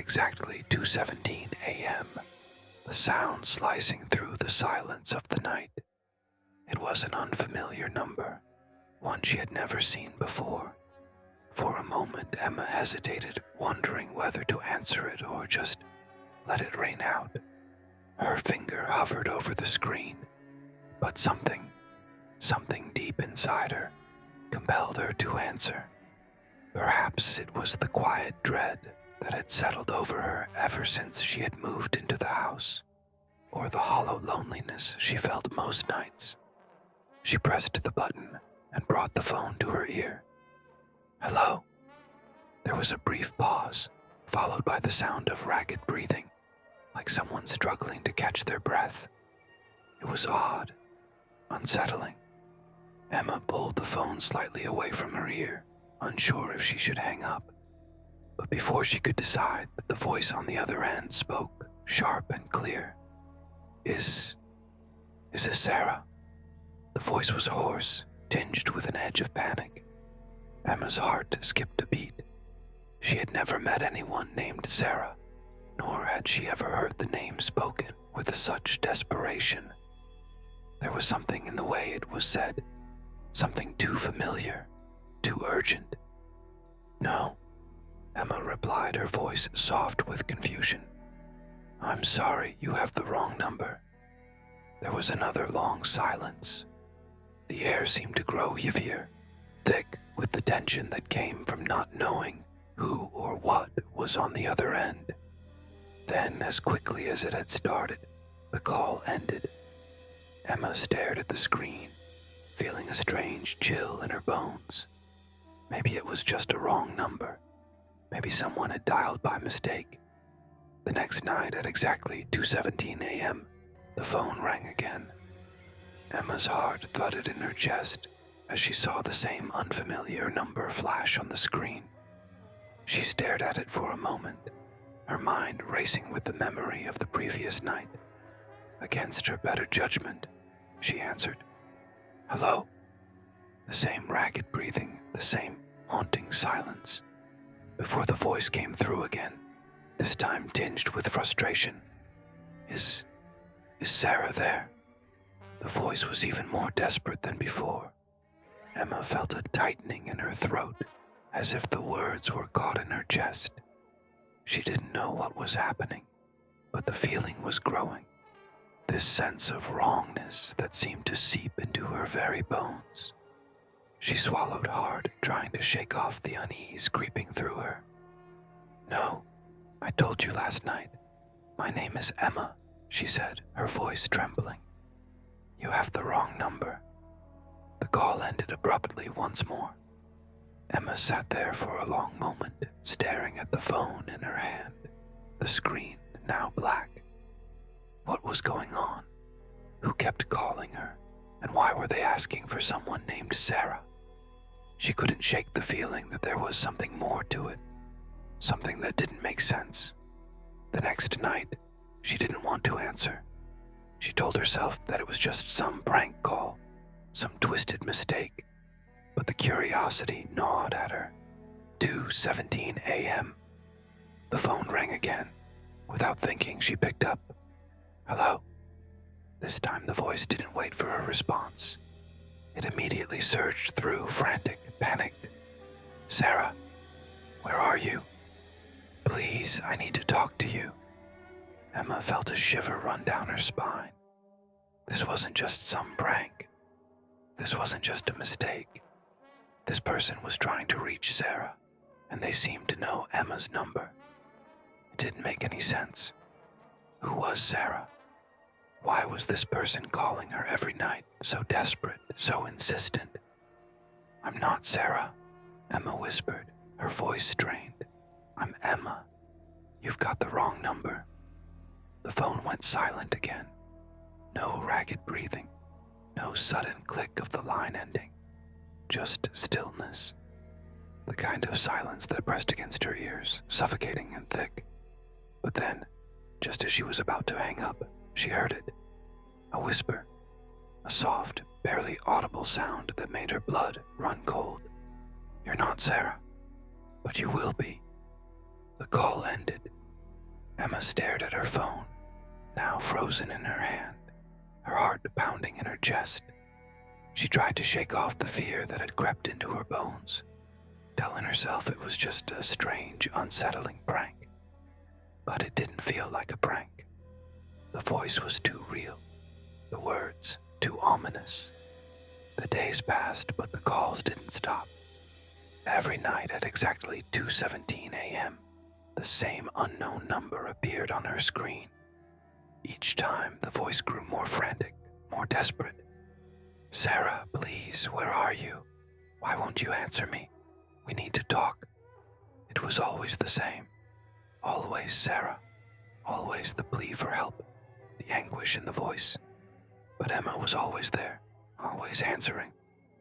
exactly 2:17 a.m., the sound slicing through the silence of the night. It was an unfamiliar number, one she had never seen before. For a moment, Emma hesitated, wondering whether to answer it or just let it ring out. Her finger hovered over the screen, but something deep inside her, compelled her to answer. Perhaps it was the quiet dread that had settled over her ever since she had moved into the house, or the hollow loneliness she felt most nights. She pressed the button and brought the phone to her ear. "Hello?" There was a brief pause, followed by the sound of ragged breathing, like someone struggling to catch their breath. It was odd, unsettling. Emma pulled the phone slightly away from her ear, unsure if she should hang up. But before she could decide, the voice on the other end spoke, sharp and clear. Is this Sarah?" The voice was hoarse, tinged with an edge of panic. Emma's heart skipped a beat. She had never met anyone named Sarah, nor had she ever heard the name spoken with such desperation. There was something in the way it was said, something too familiar, too urgent. "No," Emma replied, her voice soft with confusion. "I'm sorry, you have the wrong number." There was another long silence. The air seemed to grow heavier, thick with the tension that came from not knowing who or what was on the other end. Then, as quickly as it had started, the call ended. Emma stared at the screen, feeling a strange chill in her bones. Maybe it was just a wrong number. Maybe someone had dialed by mistake. The next night at exactly 2:17 a.m., the phone rang again. Emma's heart thudded in her chest as she saw the same unfamiliar number flash on the screen. She stared at it for a moment, her mind racing with the memory of the previous night. Against her better judgment, she answered. "Hello?" The same ragged breathing, the same haunting silence, before the voice came through again, this time tinged with frustration. Is Sarah there?" The voice was even more desperate than before. Emma felt a tightening in her throat, as if the words were caught in her chest. She didn't know what was happening, but the feeling was growing. This sense of wrongness that seemed to seep into her very bones. She swallowed hard, trying to shake off the unease creeping through her. "No, I told you last night. My name is Emma," she said, her voice trembling. "You have the wrong number." The call ended abruptly once more. Emma sat there for a long moment, staring at the phone in her hand, the screen now black. What was going on? Who kept calling her? And why were they asking for someone named Sarah? She couldn't shake the feeling that there was something more to it, something that didn't make sense. The next night, she didn't want to answer. She told herself that it was just some prank call, some twisted mistake, but the curiosity gnawed at her. 2:17 a.m. The phone rang again. Without thinking, she picked up. "Hello?" This time the voice didn't wait for a response. It immediately surged through, frantic, panicked. "Sarah, where are you? Please, I need to talk to you." Emma felt a shiver run down her spine. This wasn't just some prank. This wasn't just a mistake. This person was trying to reach Sarah, and they seemed to know Emma's number. It didn't make any sense. Who was Sarah? Why was this person calling her every night, so desperate, so insistent? "I'm not Sarah," Emma whispered, her voice strained. "I'm Emma. You've got the wrong number." The phone went silent again. No ragged breathing, no sudden click of the line ending, just stillness. The kind of silence that pressed against her ears, suffocating and thick. But then, just as she was about to hang up, she heard it. A whisper, a soft, barely audible sound that made her blood run cold. "You're not Sarah, but you will be." The call ended, Emma stared at her phone, now frozen in her hand, her heart pounding in her chest. She tried to shake off the fear that had crept into her bones, telling herself it was just a strange, unsettling prank. But it didn't feel like a prank. The voice was too real, the words too ominous. The days passed, but the calls didn't stop. Every night at exactly 2:17 a.m., the same unknown number appeared on her screen. Each time, the voice grew more frantic, more desperate. "Sarah, please, where are you? Why won't you answer me? We need to talk." It was always the same. Always Sarah. Always the plea for help, the anguish in the voice. But Emma was always there, always answering,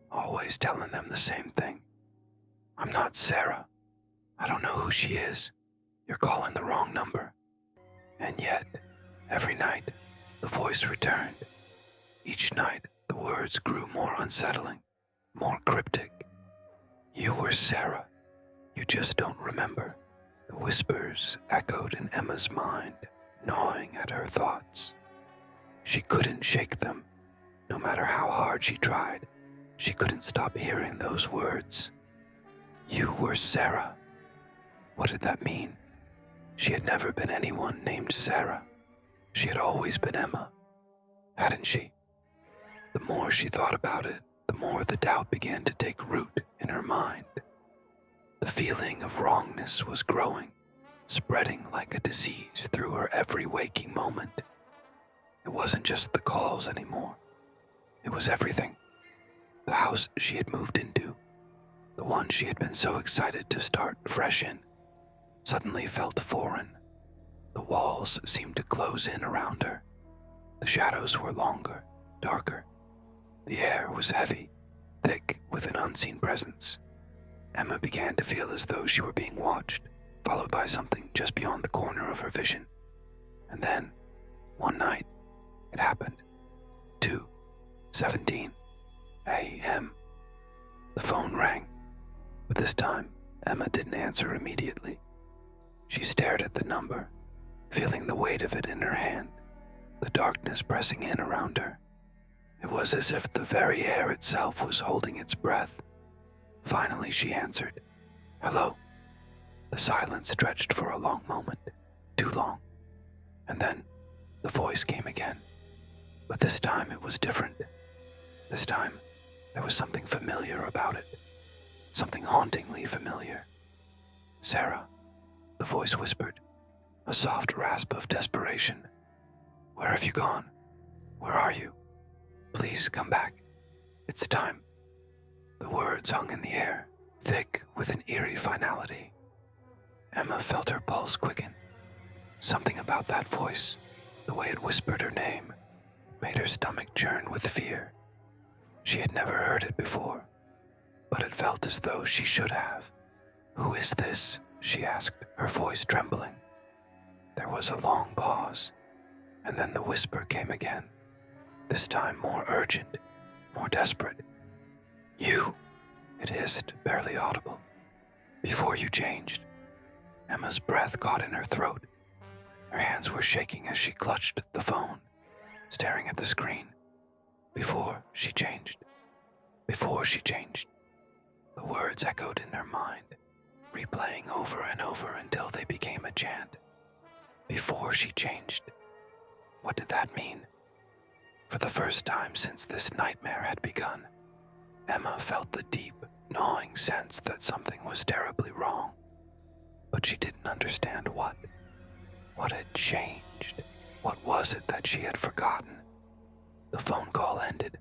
always telling them the same thing. "I'm not Sarah. I don't know who she is. You're calling the wrong number." And yet, every night, the voice returned. Each night, the words grew more unsettling, more cryptic. "You were Sarah. You just don't remember." The whispers echoed in Emma's mind, gnawing at her thoughts. She couldn't shake them. No matter how hard she tried, she couldn't stop hearing those words. You were Sarah. What did that mean? She had never been anyone named Sarah. She had always been Emma, hadn't she? The more she thought about it, the more the doubt began to take root in her mind. The feeling of wrongness was growing, spreading like a disease through her every waking moment. It wasn't just the calls anymore. It was everything. The house she had moved into, the one she had been so excited to start fresh in, suddenly felt foreign. The walls seemed to close in around her. The shadows were longer, darker. The air was heavy, thick with an unseen presence. Emma began to feel as though she were being watched, followed by something just beyond the corner of her vision. And then, one night, it happened. 2:17 a.m. The phone rang, but this time, Emma didn't answer immediately. She stared at the number, feeling the weight of it in her hand, the darkness pressing in around her. It was as if the very air itself was holding its breath. Finally, she answered. "Hello." The silence stretched for a long moment, too long. And then, the voice came again. But this time it was different. This time, there was something familiar about it. Something hauntingly familiar. "Sarah," the voice whispered, a soft rasp of desperation. "Where have you gone? Where are you? Please come back. It's time." The words hung in the air, thick with an eerie finality. Emma felt her pulse quicken. Something about that voice, the way it whispered her name, made her stomach churn with fear. She had never heard it before, but it felt as though she should have. "Who is this?" she asked, her voice trembling. There was a long pause, and then the whisper came again, this time more urgent, more desperate. "You," it hissed, barely audible. "Before you changed." Emma's breath caught in her throat. Her hands were shaking as she clutched the phone, staring at the screen. Before she changed. Before she changed. The words echoed in her mind, replaying over and over until they became a chant. Before she changed. What did that mean? For the first time since this nightmare had begun, Emma felt the deep, gnawing sense that something was terribly wrong. But she didn't understand what. What had changed? What was it that she had forgotten? The phone call ended,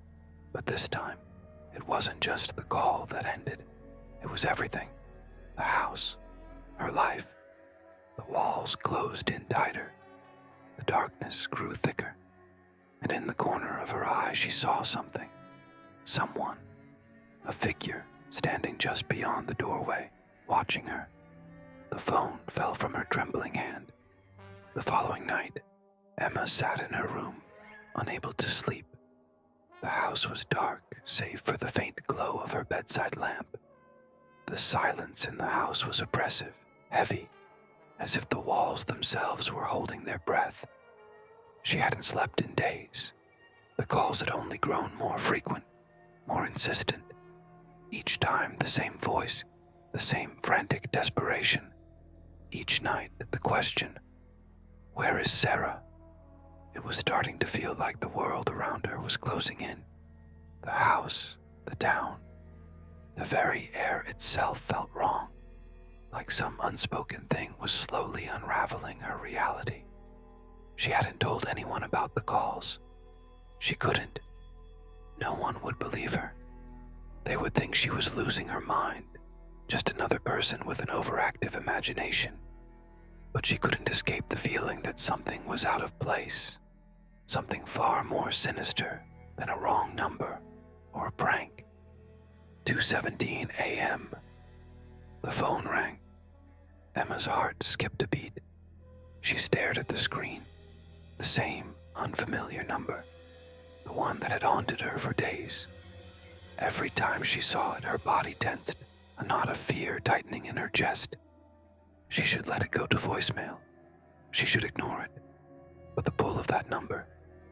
but this time, it wasn't just the call that ended. It was everything. The house, her life. The walls closed in tighter. The darkness grew thicker, and in the corner of her eye she saw something. Someone. A figure standing just beyond the doorway, watching her. The phone fell from her trembling hand. The following night, Emma sat in her room, unable to sleep. The house was dark, save for the faint glow of her bedside lamp. The silence in the house was oppressive, heavy, as if the walls themselves were holding their breath. She hadn't slept in days. The calls had only grown more frequent, more insistent. Each time the same voice, the same frantic desperation. Each night the question, "Where is Sarah?" It was starting to feel like the world around her was closing in. The house, the town, the very air itself felt wrong, like some unspoken thing was slowly unraveling her reality. She hadn't told anyone about the calls. She couldn't. No one would believe her. They would think she was losing her mind, just another person with an overactive imagination. But she couldn't escape the feeling that something was out of place, something far more sinister than a wrong number or a prank. 2:17 a.m. The phone rang. Emma's heart skipped a beat. She stared at the screen, the same unfamiliar number, the one that had haunted her for days. Every time she saw it, her body tensed, a knot of fear tightening in her chest. She should let it go to voicemail. She should ignore it. But the pull of that number,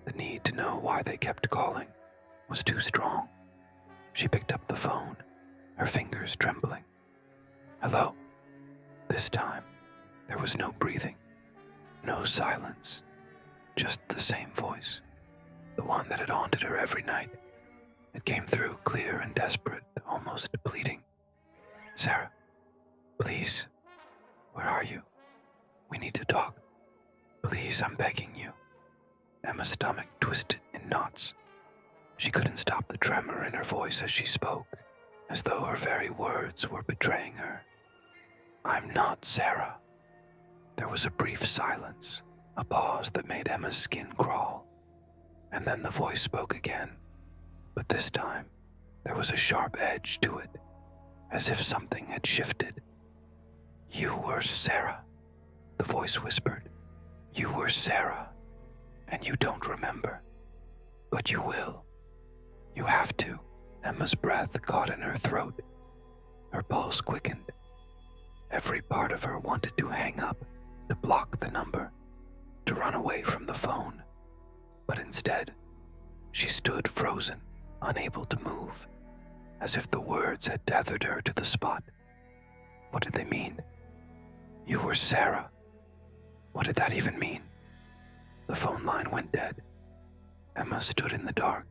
the need to know why they kept calling, was too strong. She picked up the phone, her fingers trembling. "Hello?" This time, there was no breathing, no silence, just the same voice, the one that had haunted her every night. It came through clear and desperate, almost pleading. "Sarah, please, where are you? We need to talk. Please, I'm begging you." Emma's stomach twisted in knots. She couldn't stop the tremor in her voice as she spoke, as though her very words were betraying her. "I'm not Sarah." There was a brief silence, a pause that made Emma's skin crawl. And then the voice spoke again, but this time there was a sharp edge to it, as if something had shifted. "You were Sarah," the voice whispered. "You were Sarah, and you don't remember. But you will. You have to." Emma's breath caught in her throat. Her pulse quickened. Every part of her wanted to hang up, to block the number, to run away from the phone. But instead, she stood frozen, unable to move, as if the words had tethered her to the spot. What did they mean? "You were Sarah." What did that even mean? The phone line went dead. Emma stood in the dark,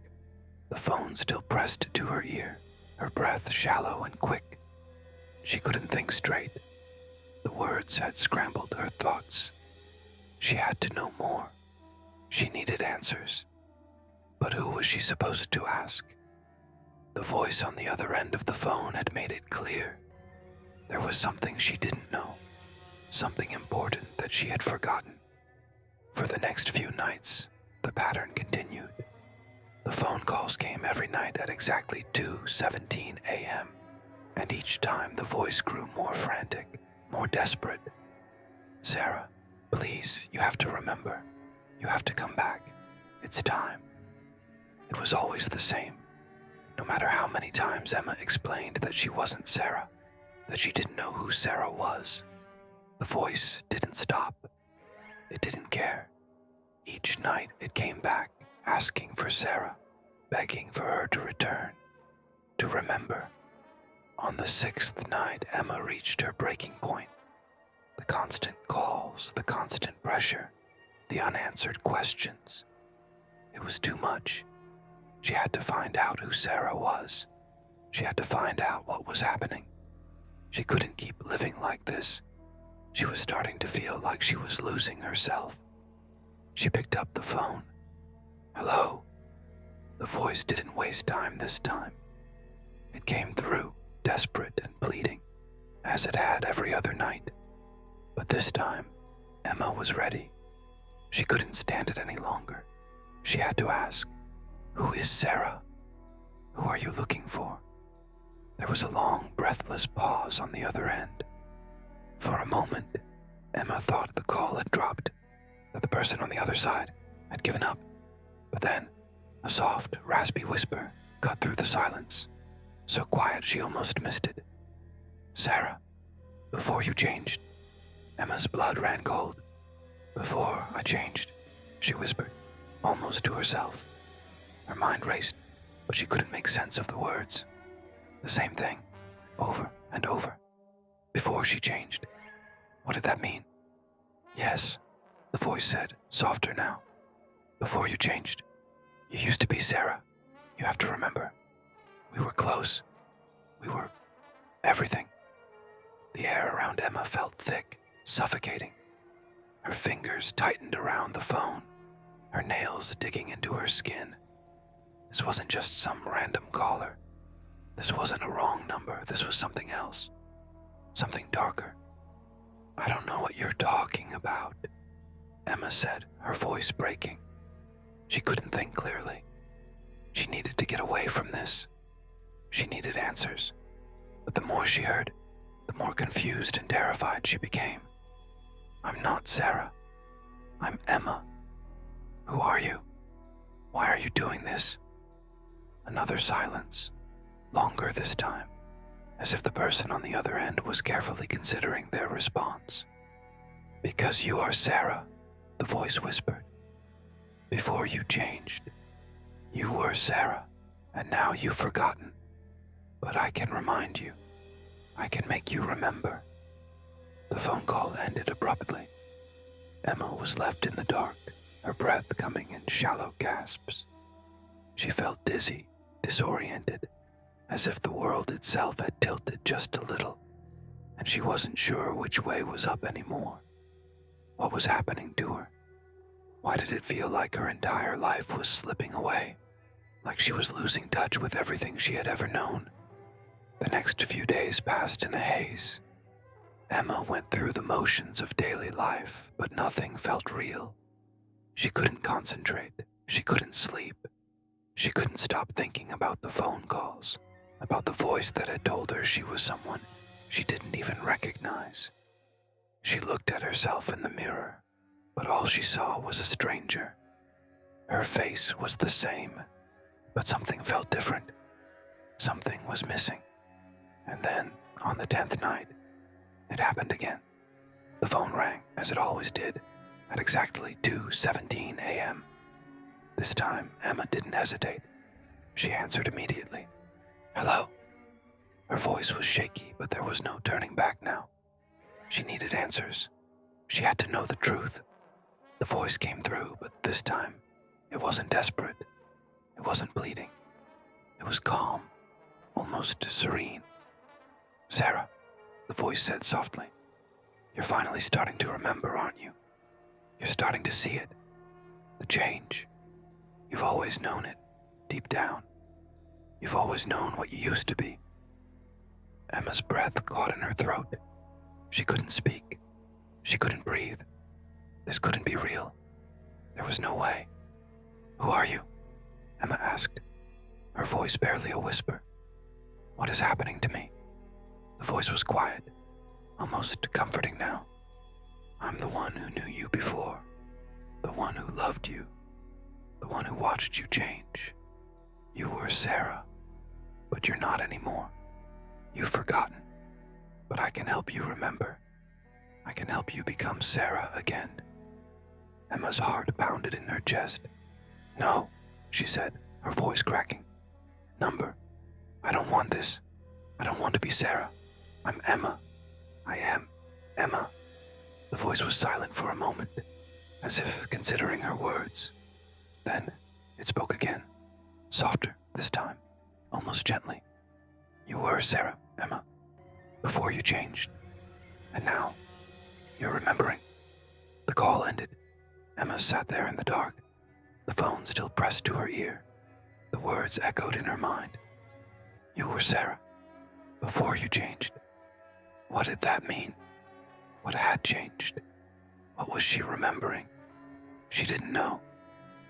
the phone still pressed to her ear, her breath shallow and quick. She couldn't think straight. The words had scrambled her thoughts. She had to know more. She needed answers. But who was she supposed to ask? The voice on the other end of the phone had made it clear. There was something she didn't know, something important that she had forgotten. For the next few nights, the pattern continued. The phone calls came every night at exactly 2:17 a.m., and each time the voice grew more frantic, more desperate. "Sarah, please, you have to remember. You have to come back. It's time." It was always the same. No matter how many times Emma explained that she wasn't Sarah, that she didn't know who Sarah was, the voice didn't stop. It didn't care. Each night it came back, asking for Sarah, begging for her to return, to remember. On the 6th night, Emma reached her breaking point. The constant calls, the constant pressure, the unanswered questions. It was too much. She had to find out who Sarah was. She had to find out what was happening. She couldn't keep living like this. She was starting to feel like she was losing herself. She picked up the phone. "Hello?" The voice didn't waste time this time. It came through, desperate and pleading, as it had every other night. But this time, Emma was ready. She couldn't stand it any longer. She had to ask, "Who is Sarah? Who are you looking for?" There was a long, breathless pause on the other end. For a moment, Emma thought the call had dropped, that the person on the other side had given up. But then, a soft, raspy whisper cut through the silence, so quiet she almost missed it. "Sarah, before you changed, Emma's blood ran cold. "Before I changed," she whispered, almost to herself. Her mind raced, but she couldn't make sense of the words. The same thing, over and over. Before she changed. What did that mean? "Yes," the voice said, softer now. "Before you changed. You used to be Sarah. You have to remember. We were close. We were everything." The air around Emma felt thick, suffocating. Her fingers tightened around the phone, her nails digging into her skin. This wasn't just some random caller. This wasn't a wrong number. This was something else. Something darker. "I don't know what you're talking about," Emma said, her voice breaking. She couldn't think clearly. She needed to get away from this. She needed answers. But the more she heard, the more confused and terrified she became. "I'm not Sarah. I'm Emma. Who are you? Why are you doing this?" Another silence, longer this time, as if the person on the other end was carefully considering their response. "Because you are Sarah," the voice whispered. "Before you changed, you were Sarah, and now you've forgotten. But I can remind you. I can make you remember." The phone call ended abruptly. Emma was left in the dark, her breath coming in shallow gasps. She felt dizzy, disoriented, as if the world itself had tilted just a little, and she wasn't sure which way was up anymore. What was happening to her? Why did it feel like her entire life was slipping away, like she was losing touch with everything she had ever known? The next few days passed in a haze. Emma went through the motions of daily life, but nothing felt real. She couldn't concentrate. She couldn't sleep. She couldn't stop thinking about the phone calls, about the voice that had told her she was someone she didn't even recognize. She looked at herself in the mirror, but all she saw was a stranger. Her face was the same, but something felt different. Something was missing. And then, on the 10th night, it happened again. The phone rang, as it always did, at exactly 2:17 a.m. This time, Emma didn't hesitate. She answered immediately. "Hello?" Her voice was shaky, but there was no turning back now. She needed answers. She had to know the truth. The voice came through, but this time, it wasn't desperate. It wasn't pleading. It was calm, almost serene. "Sarah," the voice said softly, "you're finally starting to remember, aren't you? You're starting to see it. The change. You've always known it, deep down. You've always known what you used to be." Emma's breath caught in her throat. She couldn't speak. She couldn't breathe. This couldn't be real. There was no way. "Who are you?" Emma asked, her voice barely a whisper. "What is happening to me?" The voice was quiet, almost comforting now. "I'm the one who knew you before, the one who loved you, the one who watched you change. You were Sarah, but you're not anymore. You've forgotten, but I can help you remember. I can help you become Sarah again." Emma's heart pounded in her chest. "No," she said, her voice cracking. "Number. I don't want this. I don't want to be Sarah. I'm Emma. I am Emma." The voice was silent for a moment, as if considering her words. Then it spoke again, softer this time, almost gently. "You were Sarah, Emma, before you changed. And now, you're remembering." The call ended. Emma sat there in the dark, the phone still pressed to her ear. The words echoed in her mind. "You were Sarah, before you changed." What did that mean? What had changed? What was she remembering? She didn't know,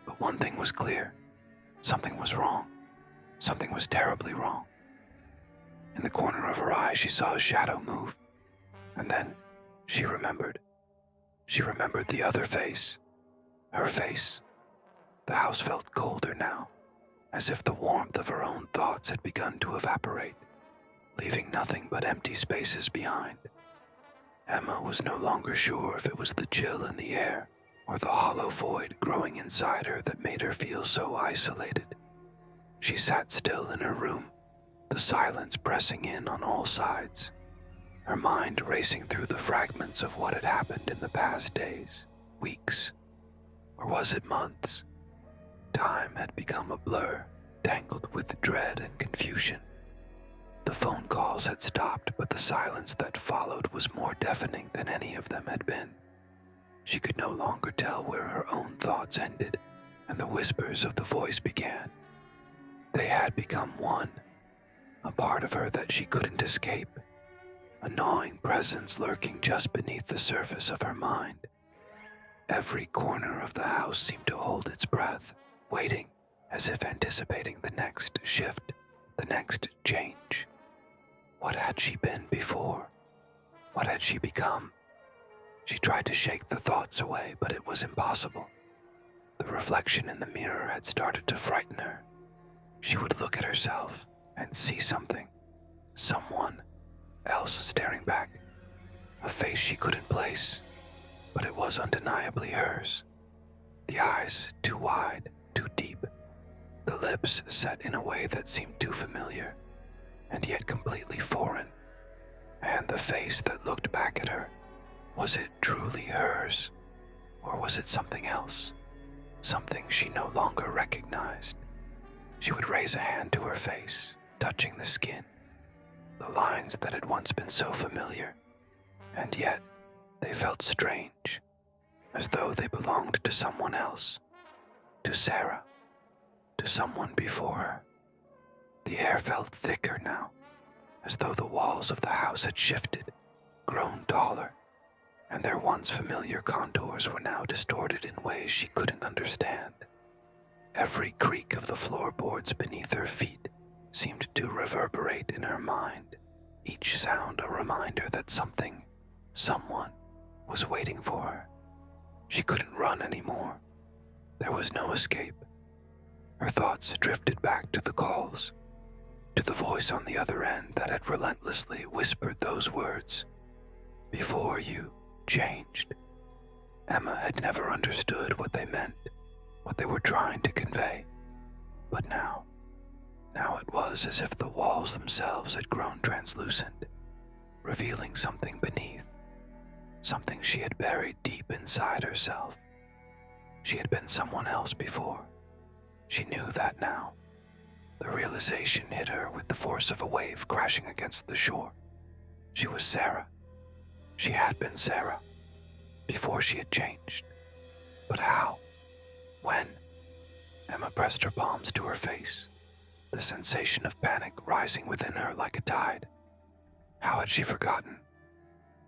but one thing was clear. Something was wrong. Something was terribly wrong. In the corner of her eye, she saw a shadow move, and then she remembered. She remembered the other face. Her face. The house felt colder now, as if the warmth of her own thoughts had begun to evaporate, leaving nothing but empty spaces behind. Emma was no longer sure if it was the chill in the air or the hollow void growing inside her that made her feel so isolated. She sat still in her room, the silence pressing in on all sides, her mind racing through the fragments of what had happened in the past days, weeks, or was it months? Time had become a blur, tangled with dread and confusion. The phone calls had stopped, but the silence that followed was more deafening than any of them had been. She could no longer tell where her own thoughts ended and the whispers of the voice began. They had become one, a part of her that she couldn't escape, a gnawing presence lurking just beneath the surface of her mind. Every corner of the house seemed to hold its breath, waiting as if anticipating the next shift, the next change. What had she been before? What had she become? She tried to shake the thoughts away, but it was impossible. The reflection in the mirror had started to frighten her. She would look at herself and see something, someone else staring back, a face she couldn't place, but it was undeniably hers. The eyes too wide, too deep, the lips set in a way that seemed too familiar, and yet completely foreign, and the face that looked back at her. Was it truly hers, or was it something else, something she no longer recognized? She would raise a hand to her face, touching the skin, the lines that had once been so familiar, and yet they felt strange, as though they belonged to someone else, to Sarah, to someone before her. The air felt thicker now, as though the walls of the house had shifted, grown taller, and their once familiar contours were now distorted in ways she couldn't understand. Every creak of the floorboards beneath her feet seemed to reverberate in her mind, each sound a reminder that something, someone, was waiting for her. She couldn't run anymore. There was no escape. Her thoughts drifted back to the calls, to the voice on the other end that had relentlessly whispered those words. Before you changed. Emma had never understood what they meant, what they were trying to convey. But now it was as if the walls themselves had grown translucent, revealing something beneath, something she had buried deep inside herself. She had been someone else before. She knew that now. The realization hit her with the force of a wave crashing against the shore. She was Sarah. She had been Sarah, before she had changed. But how? When? Emma pressed her palms to her face, the sensation of panic rising within her like a tide. How had she forgotten?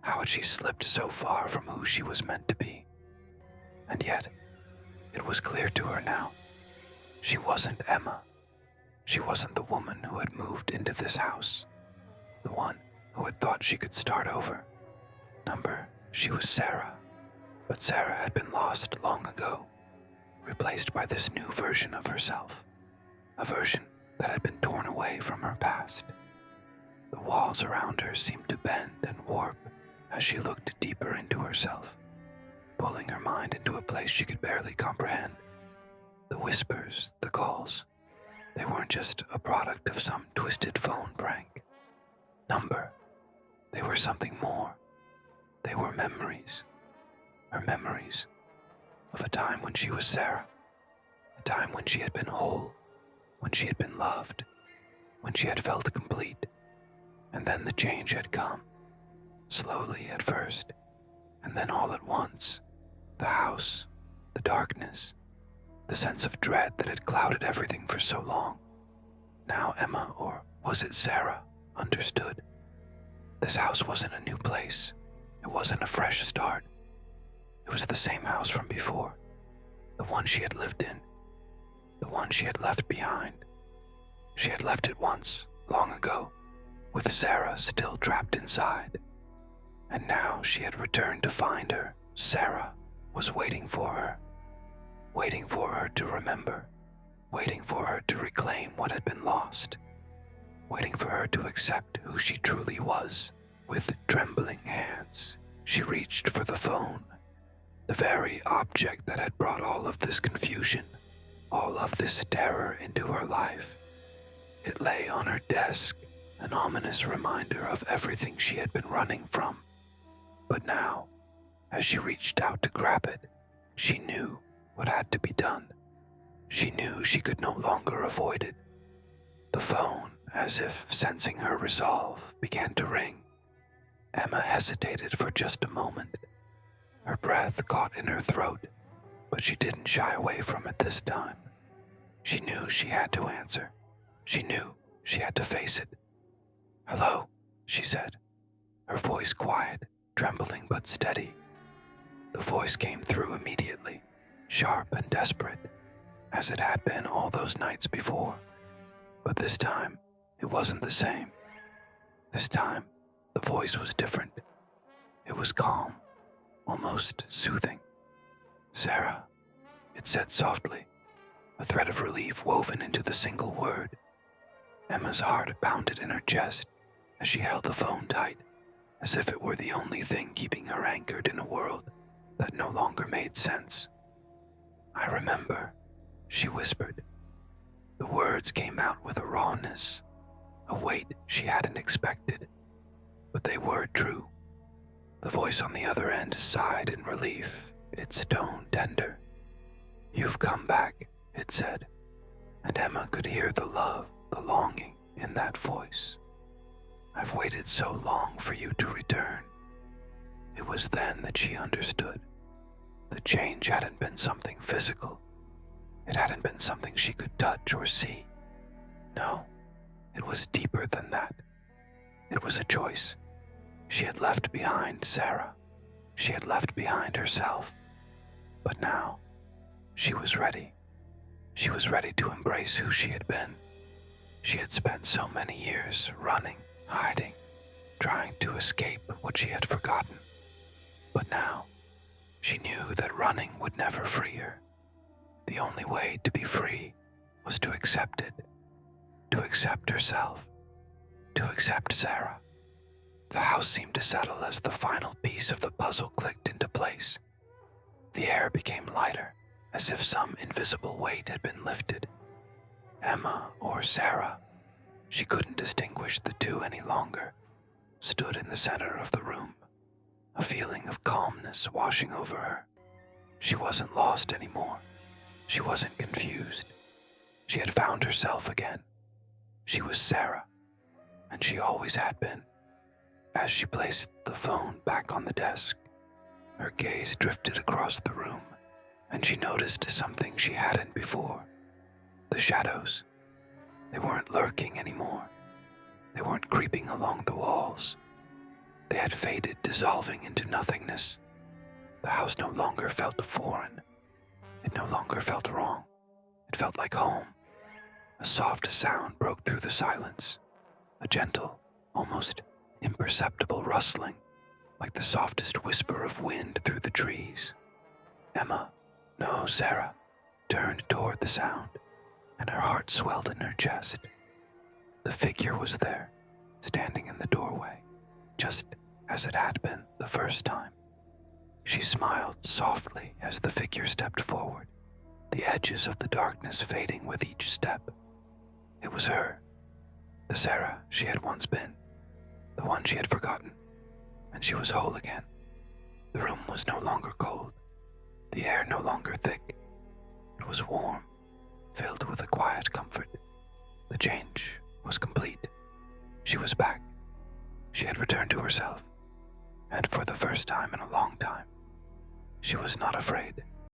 How had she slipped so far from who she was meant to be? And yet, it was clear to her now. She wasn't Emma. She wasn't the woman who had moved into this house, the one who had thought she could start over. She was Sarah, but Sarah had been lost long ago, replaced by this new version of herself, a version that had been torn away from her past. The walls around her seemed to bend and warp as she looked deeper into herself, pulling her mind into a place she could barely comprehend. The whispers, the calls, they weren't just a product of some twisted phone prank. They were something more. They were memories. Her memories of a time when she was Sarah, a time when she had been whole, when she had been loved, when she had felt complete. And then the change had come, slowly at first, and then all at once. The house, the darkness, the sense of dread that had clouded everything for so long. Now Emma, or was it Sarah, understood. This house wasn't a new place. It wasn't a fresh start. It was the same house from before, the one she had lived in, the one she had left behind. She had left it once, long ago, with Sarah still trapped inside. And now she had returned to find her. Sarah was waiting for her to remember, waiting for her to reclaim what had been lost, waiting for her to accept who she truly was. With trembling hands, She reached for the phone, the very object that had brought all of this confusion, all of this terror into her life. It lay on her desk, an ominous reminder of everything she had been running from. But now, as she reached out to grab it, she knew what had to be done. She knew she could no longer avoid it. The phone, as if sensing her resolve, began to ring. Emma hesitated for just a moment. Her breath caught in her throat, but she didn't shy away from it this time. She knew she had to answer. She knew she had to face it. "Hello," she said, her voice quiet, trembling but steady. The voice came through immediately, sharp and desperate, as it had been all those nights before. But this time, it wasn't the same. This time, the voice was different. It was calm, almost soothing. "Sarah," it said softly, a thread of relief woven into the single word. Emma's heart pounded in her chest as she held the phone tight, as if it were the only thing keeping her anchored in a world that no longer made sense. "I remember," she whispered. The words came out with a rawness, a weight she hadn't expected, but they were true. The voice on the other end sighed in relief, its tone tender. "You've come back," it said, and Emma could hear the love, the longing in that voice. "I've waited so long for you to return." It was then that she understood. The change hadn't been something physical. It hadn't been something she could touch or see. No, it was deeper than that. It was a choice. She had left behind Sarah. She had left behind herself. But now, she was ready. She was ready to embrace who she had been. She had spent so many years running, hiding, trying to escape what she had forgotten. But now, she knew that running would never free her. The only way to be free was to accept it, to accept herself, to accept Sarah. The house seemed to settle as the final piece of the puzzle clicked into place. The air became lighter, as if some invisible weight had been lifted. Emma or Sarah, she couldn't distinguish the two any longer, stood in the center of the room, a feeling of calmness washing over her. She wasn't lost anymore. She wasn't confused. She had found herself again. She was Sarah, and she always had been. As she placed the phone back on the desk, her gaze drifted across the room, and she noticed something she hadn't before. The shadows. They weren't lurking anymore. They weren't creeping along the walls. They had faded, dissolving into nothingness. The house no longer felt foreign. It no longer felt wrong. It felt like home. A soft sound broke through the silence, a gentle, almost imperceptible rustling, like the softest whisper of wind through the trees. Emma, no, Sarah, turned toward the sound, and her heart swelled in her chest. The figure was there, standing in the doorway, just as it had been the first time. She smiled softly as the figure stepped forward, the edges of the darkness fading with each step. It was her, the Sarah she had once been, the one she had forgotten, and she was whole again. The room was no longer cold, the air no longer thick. It was warm, filled with a quiet comfort. The change was complete. She was back. She had returned to herself, and for the first time in a long time, she was not afraid.